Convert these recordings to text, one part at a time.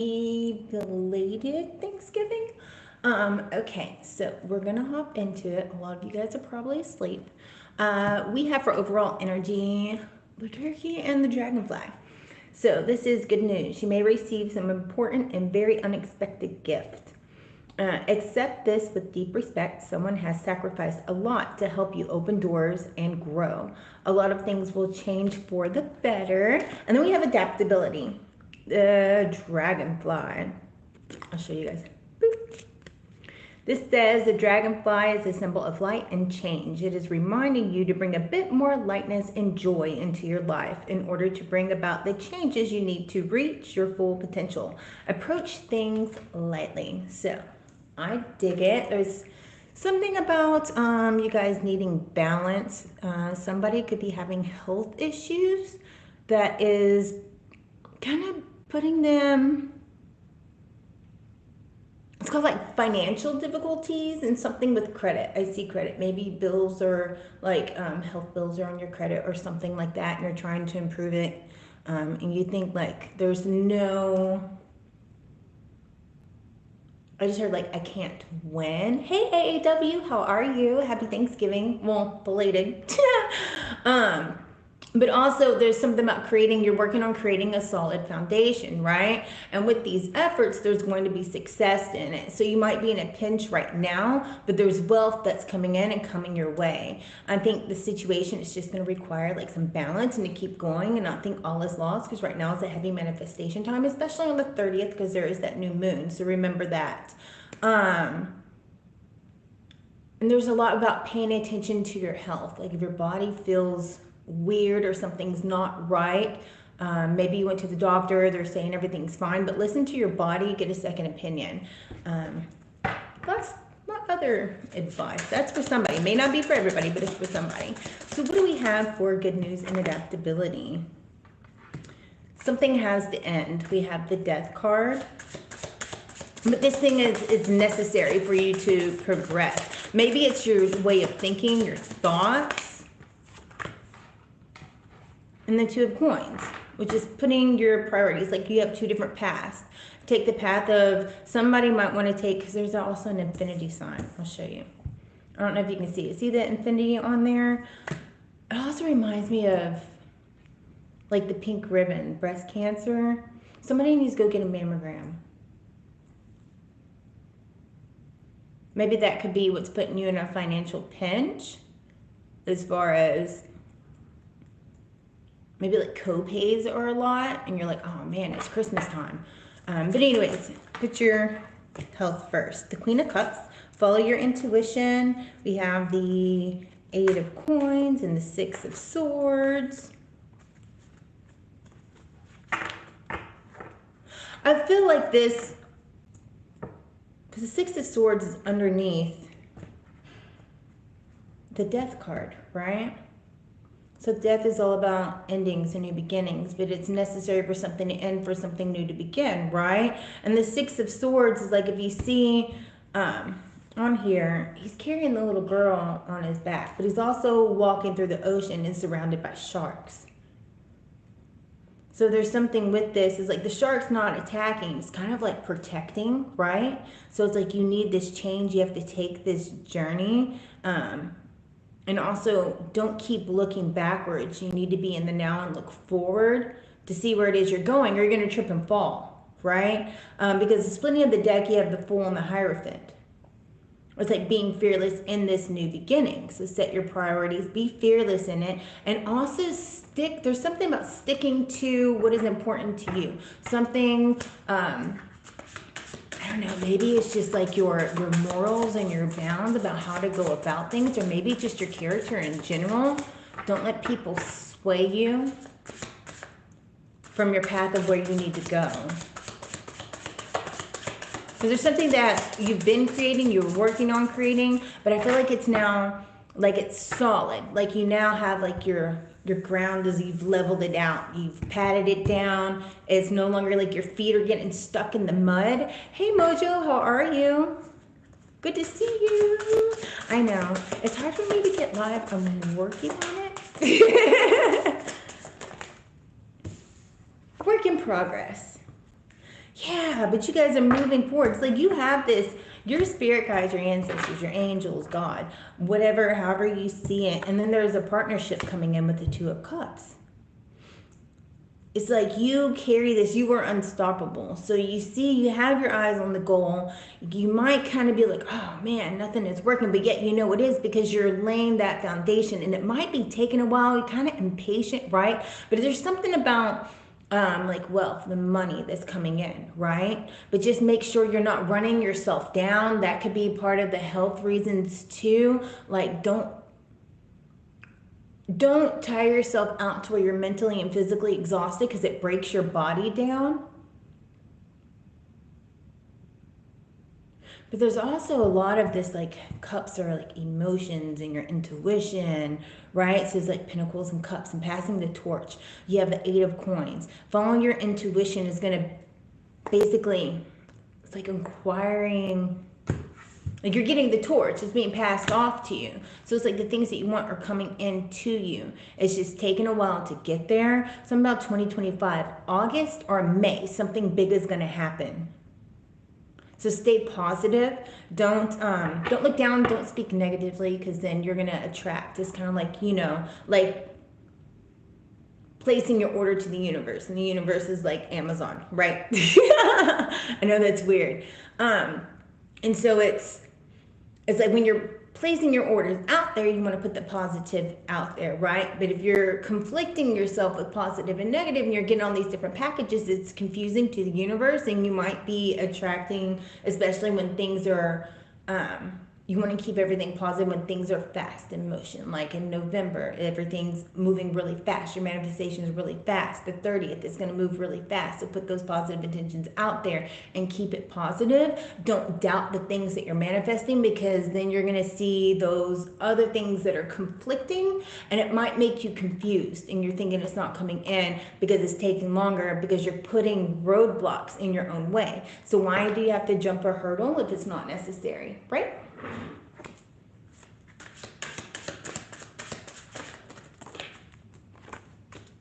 belated Thanksgiving. Okay, so we're gonna hop into it. A lot of you guys are probably asleep. We have for overall energy the turkey and the dragonfly. So this is good news. You may receive some important and very unexpected gift. Accept this with deep respect. Someone has sacrificed a lot to help you open doors and grow. A lot of things will change for the better. And then we have adaptability. The dragonfly. I'll show you guys. Boop. This says the dragonfly is a symbol of light and change. It is reminding you to bring a bit more lightness and joy into your life in order to bring about the changes you need to reach your full potential. Approach things lightly. So I dig it. There's something about you guys needing balance. Somebody could be having health issues that is kind of putting them, it's called like financial difficulties and something with credit. I see credit. Maybe bills or like health bills are on your credit or something like that, and you're trying to improve it. And you think like there's no, I just heard like I can't win. Hey AAW, how are you? Happy Thanksgiving. Well, belated. But also there's something about creating, you're working on creating a solid foundation, right? And with these efforts, there's going to be success in it. So you might be in a pinch right now, but there's wealth that's coming in and coming your way. I think the situation is just going to require like some balance and to keep going and not think all is lost, because right now is a heavy manifestation time, especially on the 30th, because there is that new moon. So remember that. And there's a lot about paying attention to your health. Like if your body feels weird or something's not right, maybe you went to the doctor, they're saying everything's fine, but listen to your body, get a second opinion. That's my other advice. That's for somebody. It may not be for everybody, but it's for somebody. So what do we have for good news and adaptability? Something has to end. We have the Death card. But this thing is necessary for you to progress. Maybe it's your way of thinking, your thoughts. And the Two of Coins, which is putting your priorities, like you have two different paths. Take the path of, somebody might want to take, because there's also an infinity sign. I'll show you. I don't know if you can see it. See the infinity on there? It also reminds me of like the pink ribbon, breast cancer. Somebody needs to go get a mammogram. Maybe that could be what's putting you in a financial pinch, as far as maybe like co-pays are a lot and you're like, oh man, it's Christmas time. But anyways, put your health first. The Queen of Cups, follow your intuition. We have the Eight of Coins and the Six of Swords. I feel like this, because the Six of Swords is underneath the Death card, right? So death is all about endings and new beginnings, but it's necessary for something to end, for something new to begin, right? And the Six of Swords is like, if you see on here, he's carrying the little girl on his back, but he's also walking through the ocean and surrounded by sharks. So there's something with this, is like the shark's not attacking, it's kind of like protecting, right? So it's like you need this change, you have to take this journey. And also, don't keep looking backwards. You need to be in the now and look forward to see where it is you're going, or you're going to trip and fall, right? Because the splitting of the deck, you have the Fool and the Hierophant. It's like being fearless in this new beginning. So set your priorities, be fearless in it, and also stick. There's something about sticking to what is important to you. Something, I don't know, maybe it's just like your morals and your bounds about how to go about things, or maybe it's just your character in general. Don't let people sway you from your path of where you need to go. Because there's something that you've been creating, you're working on creating, but I feel like it's now, like it's solid. Like you now have like your ground, is you've leveled it out, you've patted it down. It's no longer like your feet are getting stuck in the mud. Hey Mojo, how are you? Good to see you. I know, it's hard for me to get live. I'm working on it. Work in progress. Yeah, but you guys are moving forward. It's like you have this, your spirit guides, your ancestors, your angels, God, whatever, however you see it. And then there's a partnership coming in with the Two of Cups. It's like you carry this, you are unstoppable. So you see, you have your eyes on the goal. You might kind of be like, oh man, nothing is working, but yet you know it is because you're laying that foundation, and it might be taking a while. You're kind of impatient, right? But there's something about like wealth, the money that's coming in, right? But just make sure you're not running yourself down. That could be part of the health reasons too. Like don't tire yourself out to where you're mentally and physically exhausted, because it breaks your body down. But there's also a lot of this, like, cups are like emotions and your intuition, right? So it's like Pentacles and Cups and passing the torch. You have the Eight of Coins. Following your intuition is going to basically, it's like inquiring. Like you're getting the torch, it's being passed off to you. So it's like the things that you want are coming into you. It's just taking a while to get there. Something about 2025, August or May, something big is going to happen. So stay positive. Don't look down. Don't speak negatively, because then you're going to attract. It's kind of like, you know, like placing your order to the universe, and the universe is like Amazon, right? I know that's weird. And so it's like when you're placing your orders out there, you want to put the positive out there, right? But if you're conflicting yourself with positive and negative, and you're getting all these different packages, it's confusing to the universe, and you might be attracting, especially when things are, you want to keep everything positive when things are fast in motion. Like in November, everything's moving really fast. Your manifestation is really fast. The 30th is going to move really fast. So put those positive intentions out there and keep it positive. Don't doubt the things that you're manifesting, because then you're going to see those other things that are conflicting, and it might make you confused, and you're thinking it's not coming in because it's taking longer, because you're putting roadblocks in your own way. So why do you have to jump a hurdle if it's not necessary, right?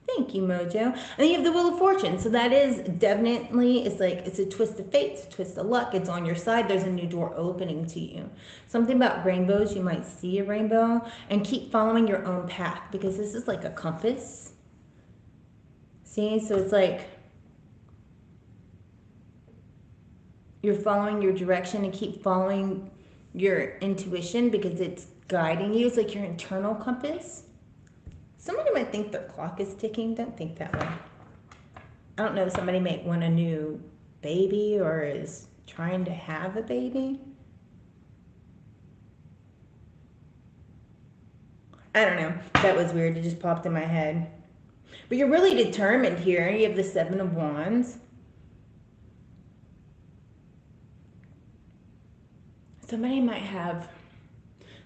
Thank you, Mojo. And then you have the Wheel of Fortune. So that is definitely, it's like, it's a twist of fate, it's a twist of luck. It's on your side. There's a new door opening to you. Something about rainbows. You might see a rainbow, and keep following your own path, because this is like a compass. See, so it's like you're following your direction, and keep following your intuition, because it's guiding you. It's like your internal compass. Somebody might think their clock is ticking. Don't think that way. I don't know if somebody might want a new baby or is trying to have a baby. I don't know. That was weird. It just popped in my head. But you're really determined here. You have the Seven of Wands. Somebody might have,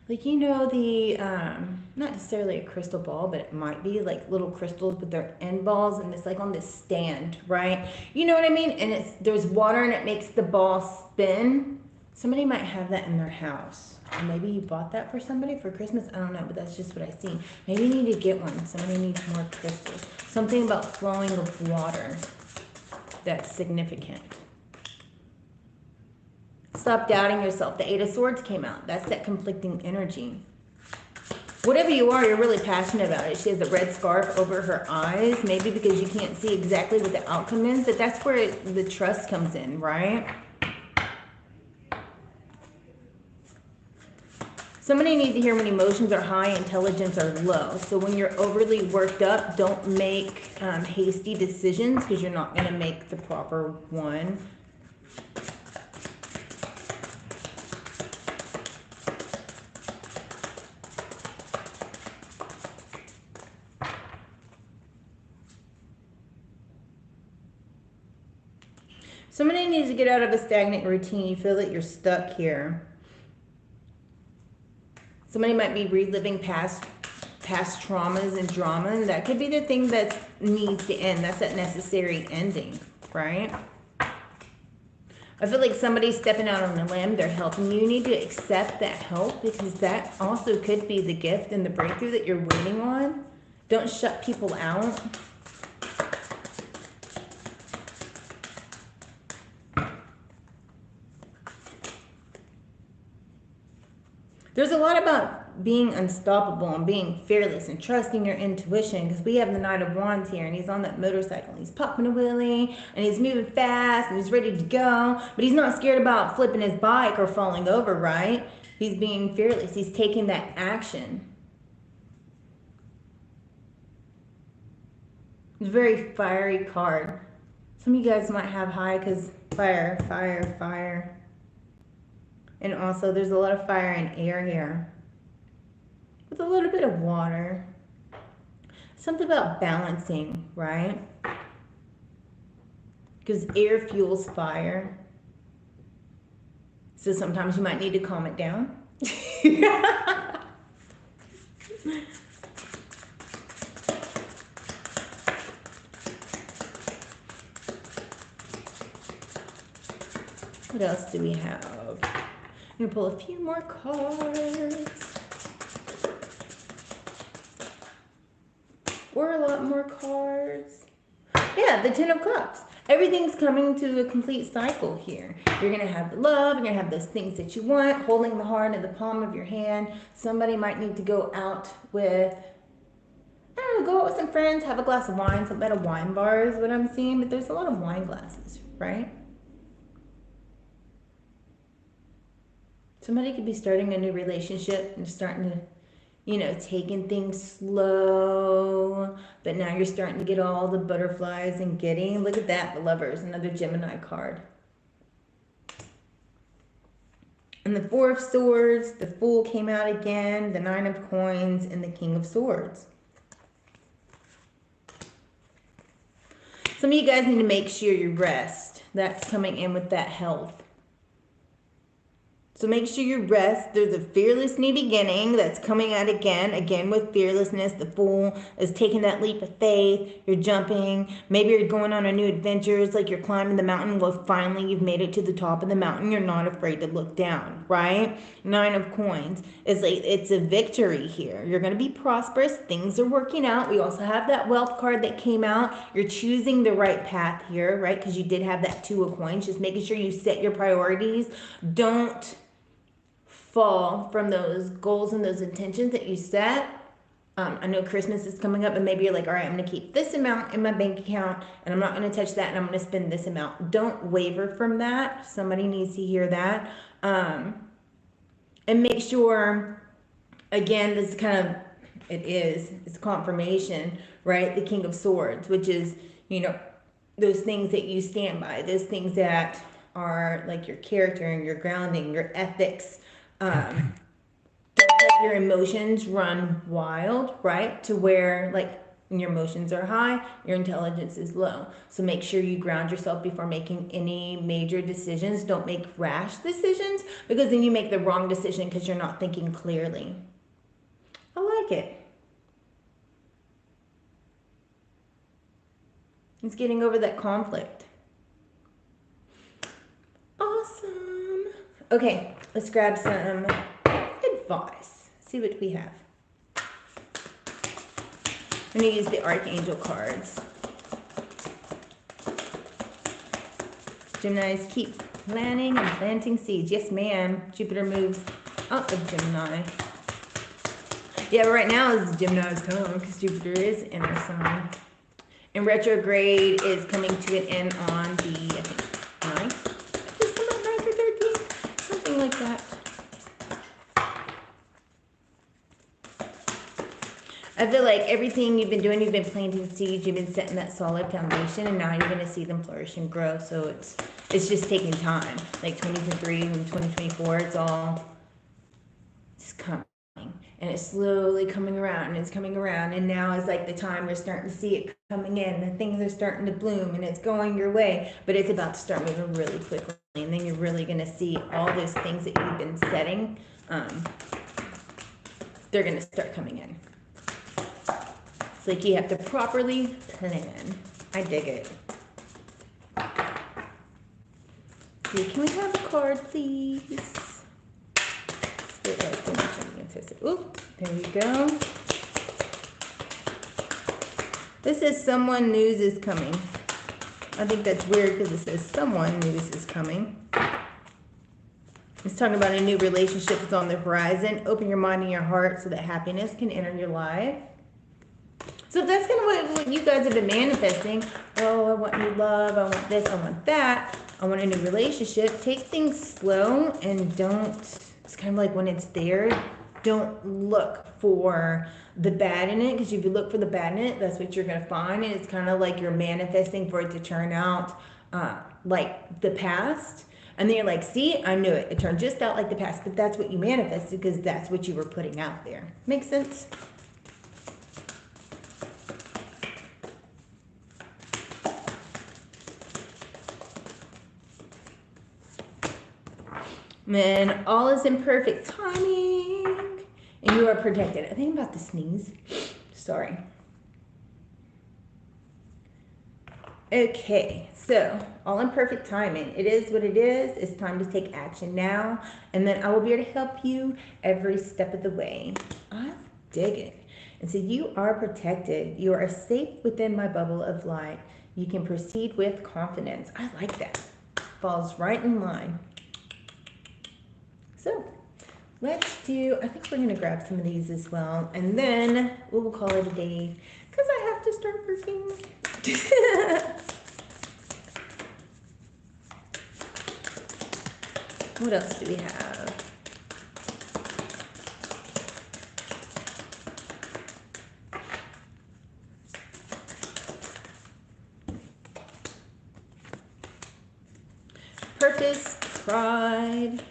like, you know, the, not necessarily a crystal ball, but it might be like little crystals, but they're end balls, and it's like on this stand, right? You know what I mean? And there's water, and it makes the ball spin. Somebody might have that in their house. Or maybe you bought that for somebody for Christmas. I don't know, but that's just what I see. Maybe you need to get one. Somebody needs more crystals. Something about flowing of water that's significant. Stop doubting yourself. The Eight of Swords came out. That's that conflicting energy. Whatever you are, you're really passionate about it. She has a red scarf over her eyes, maybe because you can't see exactly what the outcome is, but that's where the trust comes in, right? Somebody needs to hear when emotions are high, intelligence are low. So when you're overly worked up, don't make hasty decisions, because you're not going to make the proper one. Somebody needs to get out of a stagnant routine. You feel that you're stuck here. Somebody might be reliving past traumas and drama, and that could be the thing that needs to end. That's that necessary ending, right? I feel like somebody's stepping out on a limb. They're helping you. You need to accept that help, because that also could be the gift and the breakthrough that you're waiting on. Don't shut people out. There's a lot about being unstoppable and being fearless and trusting your intuition, because we have the Knight of Wands here, and he's on that motorcycle. He's popping a wheelie and he's moving fast and he's ready to go, but he's not scared about flipping his bike or falling over, right? He's being fearless. He's taking that action. It's a very fiery card. Some of you guys might have high because fire, fire, fire. And also there's a lot of fire and air here, with a little bit of water. Something about balancing, right? Because air fuels fire. So sometimes you might need to calm it down. What else do we have? I'm gonna pull a few more cards. Or a lot more cards. Yeah, the Ten of Cups. Everything's coming to a complete cycle here. You're gonna have the love, you're gonna have those things that you want, holding the heart in the palm of your hand. Somebody might need to go out with, I don't know, go out with some friends, have a glass of wine. Something at a wine bar is what I'm seeing, but there's a lot of wine glasses, right? Somebody could be starting a new relationship and starting to, you know, taking things slow, but now you're starting to get all the butterflies and getting, look at that, the Lovers, another Gemini card. And the Four of Swords, the Fool came out again, the Nine of Coins, and the King of Swords. Some of you guys need to make sure you rest. That's coming in with that health. So make sure you rest. There's a fearless new beginning that's coming out again with fearlessness. The Fool is taking that leap of faith. You're jumping. Maybe you're going on a new adventure. It's like you're climbing the mountain. Well, finally, you've made it to the top of the mountain. You're not afraid to look down, right? Nine of Coins. It's a victory here. You're going to be prosperous. Things are working out. We also have that Wealth card that came out. You're choosing the right path here, right? Because you did have that Two of Coins. Just making sure you set your priorities. Don't fall from those goals and those intentions that you set. I know Christmas is coming up, and maybe you're like, all right, I'm going to keep this amount in my bank account, and I'm not going to touch that, and I'm going to spend this amount. Don't waver from that. Somebody needs to hear that. And make sure, again, this is kind of, it's confirmation, right? The King of Swords, which is, you know, those things that you stand by, those things that are like your character and your grounding, your ethics. Don't let your emotions run wild, right? To where, like, when your emotions are high, your intelligence is low. So make sure you ground yourself before making any major decisions. Don't make rash decisions, because then you make the wrong decision because you're not thinking clearly. I like it. It's getting over that conflict. Awesome. Okay, let's grab some advice. See what we have. I'm going to use the Archangel cards. Geminis, keep planting and planting seeds. Yes, ma'am. Jupiter moves out of Gemini. Yeah, but right now is Gemini's time because Jupiter is in our sign. And retrograde is coming to an end on the, I think, 9th. Like that. I feel like everything you've been doing, you've been planting seeds, you've been setting that solid foundation, and now you're going to see them flourish and grow. So it's just taking time. Like 2023 and 2024, it's all just coming, and it's slowly coming around, and it's coming around, and now is like the time we're starting to see it coming in, and things are starting to bloom, and it's going your way, but it's about to start moving really quickly. And then you're really going to see all those things that you've been setting, they're going to start coming in. It's like you have to properly plan. I dig it. See, can we have a card, please? Oop, there you go. This says someone news is coming. I think that's weird because it says someone news is coming. It's talking about a new relationship is on the horizon. Open your mind and your heart so that happiness can enter your life. So if that's kind of what you guys have been manifesting, oh, I want new love, I want this, I want that, I want a new relationship, take things slow and don't, it's kind of like when it's there, don't look for the bad in it, because if you look for the bad in it, that's what you're going to find. And it's kind of like you're manifesting for it to turn out like the past. And then you're like, see, I knew it. It turned just out like the past. But that's what you manifested because that's what you were putting out there. Makes sense? And all is in perfect timing. And you are protected. I think about to sneeze. Sorry. Okay, so all in perfect timing. It is what it is. It's time to take action now. And then I will be able to help you every step of the way. I dig it. And so you are protected. You are safe within my bubble of light. You can proceed with confidence. I like that. Falls right in line. So let's do, I think we're going to grab some of these as well. And then we'll call it a day because I have to start working. What else do we have? Purpose, pride.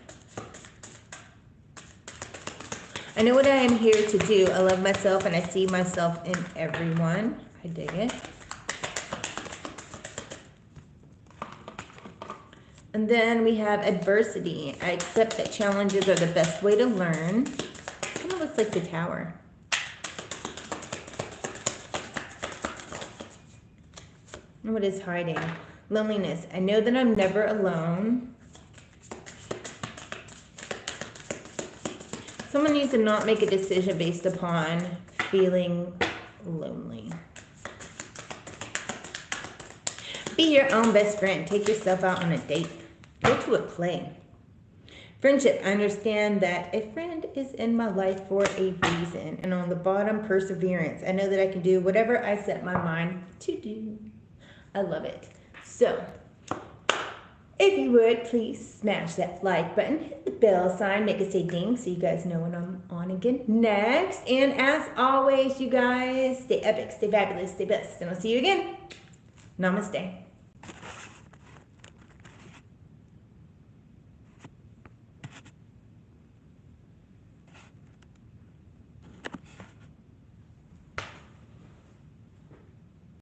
I know what I am here to do. I love myself and I see myself in everyone. I dig it. And then we have adversity. I accept that challenges are the best way to learn. Kind of looks like the Tower. And what is hiding? Loneliness. I know that I'm never alone. Someone needs to not make a decision based upon feeling lonely. Be your own best friend. Take yourself out on a date. Go to a play. Friendship. I understand that a friend is in my life for a reason. And on the bottom, perseverance. I know that I can do whatever I set my mind to do. I love it. So, if you would, please smash that like button, hit the bell sign, make it say ding so you guys know when I'm on again next. And as always, you guys, stay epic, stay fabulous, stay blessed. And I'll see you again. Namaste.